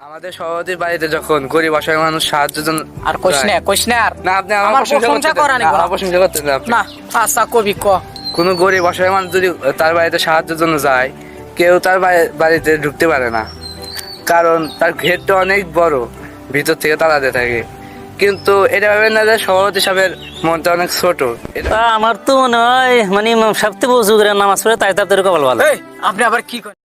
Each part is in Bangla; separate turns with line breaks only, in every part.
আমাদের সভাপতির বাড়িতে যখন গরিব অসহায় মানুষ সাহায্য
আর কইস না আর
না আপনি
আমার প্রশংসা করা নিব না।
প্রশংসা করতে দেন আপনি।
না আচ্ছা কবি ক
কোনো গরিব অসহায় মানুষ যদি তার বাড়িতে সাহায্যের জন্য যায়, কেউ তার বাড়িতে ঢুকতে পারে না, কারণ তার ঘেরটা অনেক বড়, ভিতর থেকে তালা দিয়ে থাকে। কিন্তু এটা ভাবেন না যে সভাপতি সাহেবের মনটা অনেক ছোট।
তা আমার তো মনে হয় মানে ইমাম সাহেব তো বজু করে নামাজ পড়ে তাই তাদের কপাল ভালো।
এই আপনি আবার কি করেন?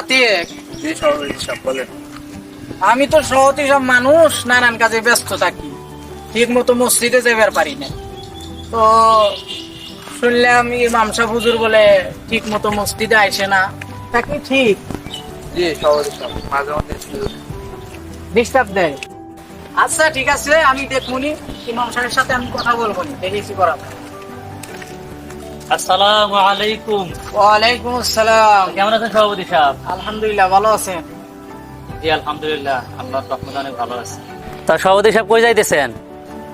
আতিক,
জি সভাপতি সাহেব বলেন।
আমি তো সহতি সব মানুষ নানান কাজে ব্যস্ত থাকি, ঠিক মতো মসজিদে যাবার পারি না। তো শুনলাম ইমাম সাহেব হুজুর বলে ঠিক মতো মসজিদে আইসে না, তা কি ঠিক?
জি সভাপতি সাহেব মাঝে মধ্যে
ডিস্টার্ব দেয়। আচ্ছা ঠিক আছে, আমি দেখবনি, ইমাম সাহেবের সাথে আমি কথা বলবো, দেখি কি করা যায়।
আসসালামু আলাইকুম।
ওয়ালাইকুম আসসালাম।
কেমন আছেন সভাপতি সাহেব?
আলহামদুলিল্লাহ, ভালো আছেন?
জি আলহামদুলিল্লাহ, আল্লাহর রহমতে অনেক ভালো আছে। তা সভাপতি সাহেব কই যাইতেছেন?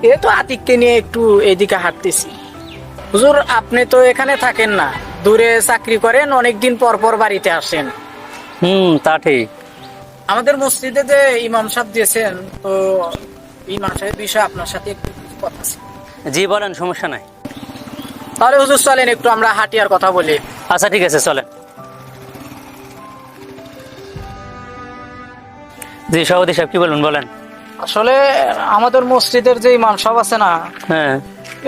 এই তো আতিককে নিয়ে একটু এদিকে হাঁটতেছি। হুজুর আপনি তো এখানে থাকেন না, দূরে চাকরি করেন, অনেকদিন পর পর বাড়িতে আসেন।
তা ঠিক।
আমাদের মসজিদে যে ইমাম সাহেব দিয়েছেন, তো ইমাম সাহেবের বিষয়ে আপনার সাথে একটু কিছু কথা আছে।
জি বলেন, সমস্যা নাই।
তাহলে হুজুর চলেন একটু আমরা হাঁটিয়ার কথা বলি।
আচ্ছা ঠিক আছে, চলেন। জি সভাপতি সাহেব কি বলুন, বলেন।
আসলে আমাদের মসজিদের যে ইমাম সাহেব আছে না,
হ্যাঁ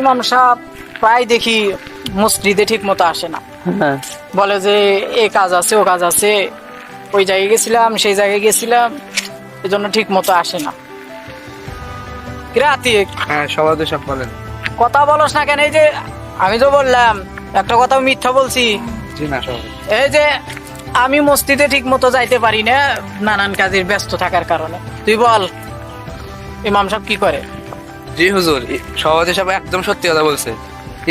ইমাম সাহেব প্রায় দেখি মসজিদে ঠিক মতো আসে না।
হ্যাঁ।
বলে যে এ কাজ আছে ও কাজ আছে, ওই জায়গায় গেছিলাম সেই জায়গায় গেছিলাম, এই জন্য ঠিক মতো আসে না। আতিক,
হ্যাঁ সভাপতি সাহেব বলেন।
কথা বলস না কেন? এই যে আমি তো বললাম একটা কথা মিথ্যা বলছি?
জি না সভাপতি।
এই যে আমি মসজিদে ঠিক মতো যাইতে পারি না নানান কাজের ব্যস্ত থাকার কারণে। তুই বল ইমাম সাহেব কি করে?
জি হুজুর, সভাপতি সাহেব একদম সত্যি কথা বলছে।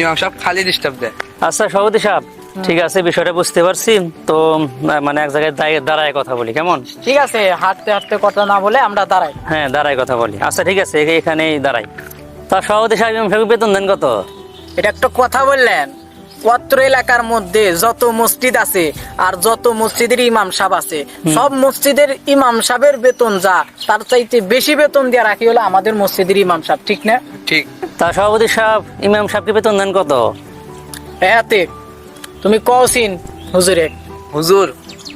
ইমাম সাহেব খালি ডিস্টার্ব দেয়।
আচ্ছা সভাপতি সাহেব ঠিক আছে, বিষয়টা বুঝতে পারছি। তো মানে এক জায়গায় দাঁড়ায় কথা বলি, কেমন?
ঠিক আছে, হাঁটতে হাঁটতে কথা না বলে আমরা দাঁড়াই।
হ্যাঁ দাঁড়ায় কথা বলি। আচ্ছা ঠিক আছে, এখানেই দাঁড়াই। তা সভাপতি সাহেব ইমাম সাহেব বেতন দেন কত?
এটা একটা কথা বললেন। অত্র এলাকার মধ্যে যত মসজিদ আছে আর যত মসজিদের ইমাম সাহেব আছে, সব মসজিদের ইমাম সাহেবের বেতন যা তার চাইতে বেশি বেতন দিয়ে রাখি হলো আমাদের মসজিদের ইমাম সাহেব, ঠিক না?
ঠিক।
তা সভাপতি সাহেব ইমাম সাহেবকে বেতন দেন কত?
হ্যাঁ তুমি কওছিন হুজুরে।
হুজুর,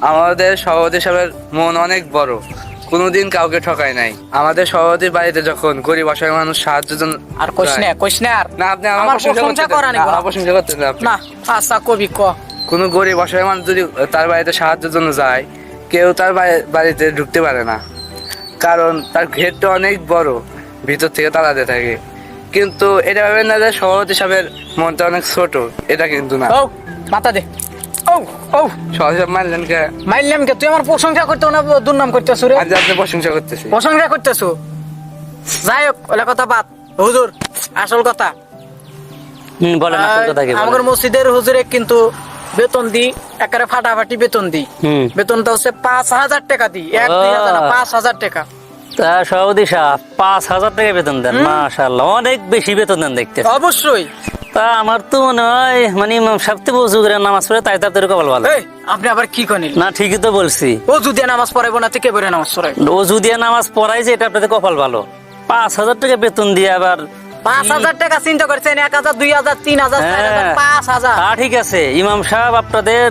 আমাদের সভাপতি সাহেবের মন অনেক বড়, কোনোদিন কাউকে ঠকায় নাই। আমাদের সভাপতির বাড়িতে যখন গরিব অসহায় মানুষ সাহায্যের জন্য
আর কইস না আর
না আপনি
আমার প্রশংসা করা নিব না।
প্রশংসা করতে দেন আপনি।
না আচ্ছা কবি ক
কোনো গরিব অসহায় মানুষ যদি তার বাড়িতে সাহায্যের জন্য যায়, কেউ তার বাড়িতে ঢুকতে পারে না, কারণ তার ঘেরটা অনেক বড়, ভিতর থেকে তালা দিয়ে থাকে। কিন্তু এটা ভাবেন না যে সভাপতি সাহেবের মনটা অনেক ছোট, এটা কিন্তু না।
ও মাথা দে। ও ও
সভাপতি সাহেব মানলেন কে?
মাইলাম কে? তুই আমার প্রশংসা করতে না দুর্নাম করতেছ রে?
আজ আপনি প্রশংসা করতেছি।
প্রশংসা করতেছ? যাই হোক, ওলা কথা বাদ। হুজুর আসল কথা,
বলেন আসল কথা কি?
আমাদের মসজিদের হুজুরে কিন্তু বেতন দি একেবারে ফাটাফাটি বেতন দি। বেতনটা হচ্ছে 5,000 টাকা দি, 1-2,000 না, 5,000 টাকা।
তা সভাপতি সাহেব 5,000 টাকা বেতন দেন? মাশাআল্লাহ, অনেক বেশি বেতন দেন দেখতে।
অবশ্যই।
তা আমার তো মনে হয় মানে ইমাম সাহেব তো বজু করে নামাজ পড়ে তাই তাদের কপাল ভালো।
এই আপনি আবার কি করেন?
না ঠিকই তো বলছি।
ও যদি নামাজ পড়াইবো না, থেকে বেরে নামাজ পড়াই।
ও যদি নামাজ পড়াই যে এটা আপনাদের কপাল ভালো। 5,000 টাকা বেতন দিয়ে আবার
5,000 টাকা চিন্তা করছেন? 1,000, 2,000, 3,000, 4,000, 5,000।
ঠিক আছে, ইমাম সাহেব আপনাদের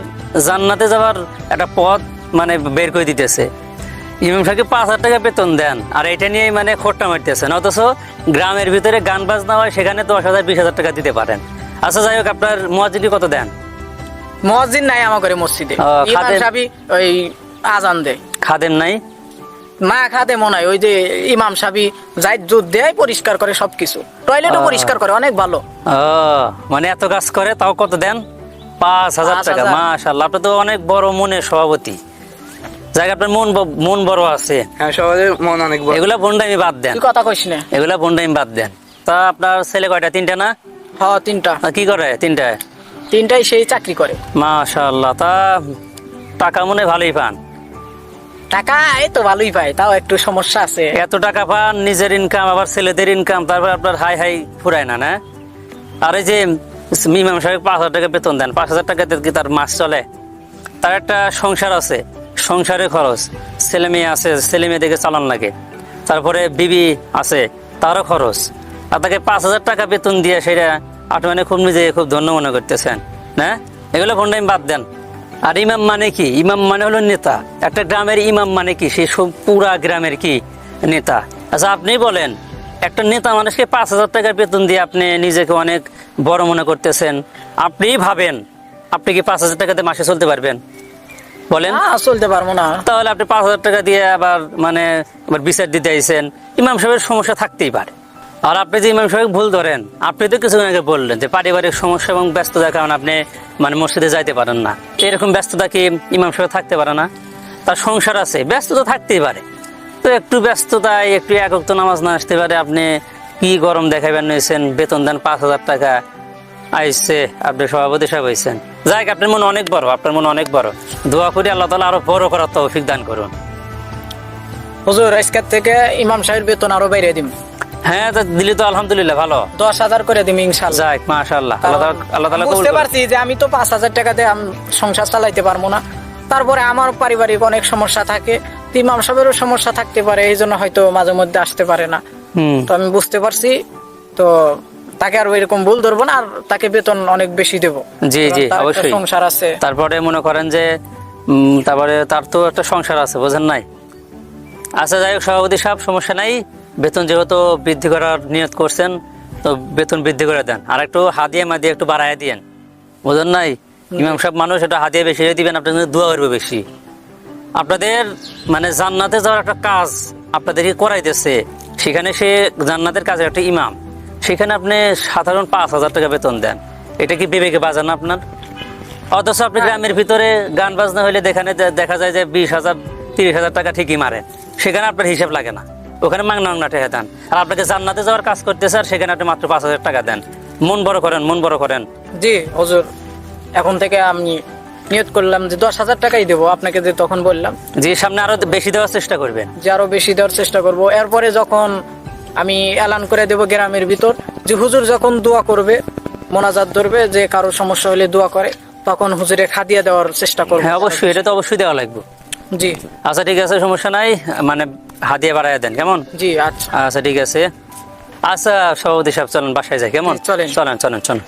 জান্নাতে যাওয়ার একটা পথ মানে বের করে দিতেছে। ইমাম সাহেবকে 5,000 টাকা বেতন দেন, আর এটা নিয়ে মানে খোট্টা মারতেছেন। অথচ গ্রামের ভিতরে গান বাজনা হয়, সেখানে 10,000, 20,000 টাকা দিতে পারেন। আচ্ছা যাই হোক, আপনার মুয়াজ্জিনকে কত দেন?
মুয়াজ্জিন নাই আমাদের মসজিদে। ইমাম সাহেবই ওই আজান দেয়।
খাদেম নাই?
না খাদে মনে হয়, ওই যে ইমাম সাহেবই যাই দুধ দেয়, পরিষ্কার করে সবকিছু, টয়লেটও পরিষ্কার করে, অনেক ভালো।
মানে এত কাজ করে, তাও কত দেন? 5,000 টাকা। মাশাআল্লাহ, আপনি তো অনেক বড় মনের সভাপতি। জায়গা আপনার মন বড় আছে।
হ্যাঁ সভাপতি মন অনেক বড়।
এগুলা বন্ডামি বাদ দেন।
তুই কথা কইস না।
এগুলা বন্ডামি বাদ দেন। তা আপনার ছেলে কয়টা? 3টা না?
হ্যাঁ 3টা।
কি করে 3টায়?
তিনটাই সেই চাকরি করে।
মাশাআল্লাহ, তা টাকা মনে হয় ভালোই পান।
টাকা এই তো ভালোই পায়, তাও একটু সমস্যা আছে।
এত টাকা পান, নিজের ইনকাম আবার ছেলেদের ইনকাম, তারপর আপনার হাই হাই ফুরায় না না? আর এই যে ইমাম সাহেব 5,000 টাকা বেতন দেন, 5,000 টাকাতে কি তার মাস চলে? তার একটা সংসার আছে, সংসারের খরচ, ছেলে মেয়ে আছে, ছেলে মেয়েদেরকে চালান লাগে, তারপরে বিবি আছে, তারও খরচ। আর তাকে 5,000 টাকা বেতন দিয়ে সেটা আপনি খুব নিজে খুব ধন্য মনে করতেছেন না? এগুলো কোনটাই বাদ দেন। আর ইমাম মানে কি? ইমাম মানে হলো নেতা। একটা গ্রামের ইমাম মানে কি? সে সব পুরা গ্রামের কি নেতা। আচ্ছা আপনি বলেন, একটা নেতা মানুষকে 5,000 টাকার বেতন দিয়ে আপনি নিজেকে অনেক বড় মনে করতেছেন। আপনি ভাবেন, আপনি কি 5,000 টাকাতে মাসে চলতে পারবেন? বলেন।
না, চলতে পারবো না।
তাহলে আপনি 5,000 টাকা দিয়ে আবার আবার বিচার দিতে আইছেন, ইমাম সাহেবের সমস্যা থাকতেই পারে। আর আপনি যে ইমাম সাহেব ভুল ধরেন, আপনি তো কিছুদিন আগে বললেন যে পারিবারিক সমস্যা এবং ব্যস্ততার কারণে আপনি মসজিদে যাইতে পারেন না। এরকম ব্যস্ততা কি ইমাম সাহেব থাকতে পারে না? তার সংসার আছে, ব্যস্ততা থাকতেই পারে। তো একটু ব্যস্ততায় একটু একক তো নামাজ না আসতে পারে, আপনি কি গরম দেখাবেন নিয়েছেন, বেতন দেন 5,000 টাকা, আইসছে আপনি সভাপতি সাহেব হয়েছেন। যাই আপনার মন অনেক বড়, আপনার মন অনেক বড়। দোয়া করি আল্লাহ তাআলা আরো বড় করার তৌফিক দান করুন।
হুজুর আজকের থেকে ইমাম সাহেবের বেতন আরো বাইরে দিম।
হ্যাঁ, তা দিলি তো আলহামদুলিল্লাহ, ভালো।
10,000 করে দিম ইনশাআল্লাহ।
যাক মাশাআল্লাহ, আল্লাহ তাআলা কবুল
বুঝতে
করুন।
পারছি যে আমি তো 5,000 টাকাতে সংসার চালাইতে পারবো না, তারপরে আমার পারিবারিক অনেক সমস্যা থাকে, তো ইমাম সাহেবেরও সমস্যা থাকতে পারে, এই জন্য হয়তো মাঝে মধ্যে আসতে পারে না। তো আমি বুঝতে পারছি, তো তাকে আর এরকম ভুল ধরবো না, আর তাকে বেতন অনেক বেশি দেবো।
জি জি,
তার একটা
অবশ্যই।
সংসার আছে।
তারপরে মনে করেন যে তারপরে তার তো একটা সংসার আছে, বোঝেন নাই? আচ্ছা যাই হোক সভাপতি সাহেব, সমস্যা নাই। বেতন যেহেতু বৃদ্ধি করার নিয়ত করছেন, তো বেতন বৃদ্ধি করে দেন। আর একটু হাদিয়া মাদিয়া একটু বাড়ায় দিয়েন, বোঝেন নাই? ইমাম সাহেব মানুষ, একটু হাদিয়া বেশি দিবেন, আপনাদের দোয়া করবে বেশি। আপনাদের জান্নাতে যাওয়ার একটা কাজ আপনাদেরকে করাইতেছে, সেখানে সে জান্নাতের কাজের একটা ইমাম, সেখানে আপনি সাধারণ 5,000 টাকা বেতন দেন। এটা কি বিবেকে বাজার না আপনার? অথচ আপনি গ্রামের ভিতরে গান বাজনা হইলে দেখা যায় যে 20,000 30,000 টাকা ঠিকই মারেন, সেখানে আপনার হিসাব লাগে না, ওখানে মাংনা টাকা দেন। আর আপনাকে জান্নাতে যাওয়ার কাজ করতেছে, আর সেখানে আপনি মাত্র 5,000 টাকা দেন। মন বড় করেন, মন বড় করেন।
জি হুজুর, এখন থেকে আমি নিয়ত করলাম যে 10,000 টাকাই দেবো আপনাকে, যে তখন বললাম
যে সামনে আরো বেশি দেওয়ার চেষ্টা করবেন,
যে আরো বেশি দেওয়ার চেষ্টা করব। এরপরে যখন আমি এলান করে দেব গ্রামের ভিতর যে হুজুর যখন দোয়া করবে, মোনাজাত ধরবে, যে কারো সমস্যা হলে দোয়া করে, তখন হুজুরে খাদিয়া দেওয়ার চেষ্টা করবো।
হ্যাঁ অবশ্যই, এটা তো অবশ্যই দেওয়া লাগবে।
জি
আচ্ছা ঠিক আছে, সমস্যা নাই, হাদিয়া বাড়াইয়া দেন, কেমন?
জি আচ্ছা
আচ্ছা ঠিক আছে। আচ্ছা সভাপতি সাহেব চলেন বাসায় যাই, কেমন?
চলেন।
চলেন চলেন চলেন।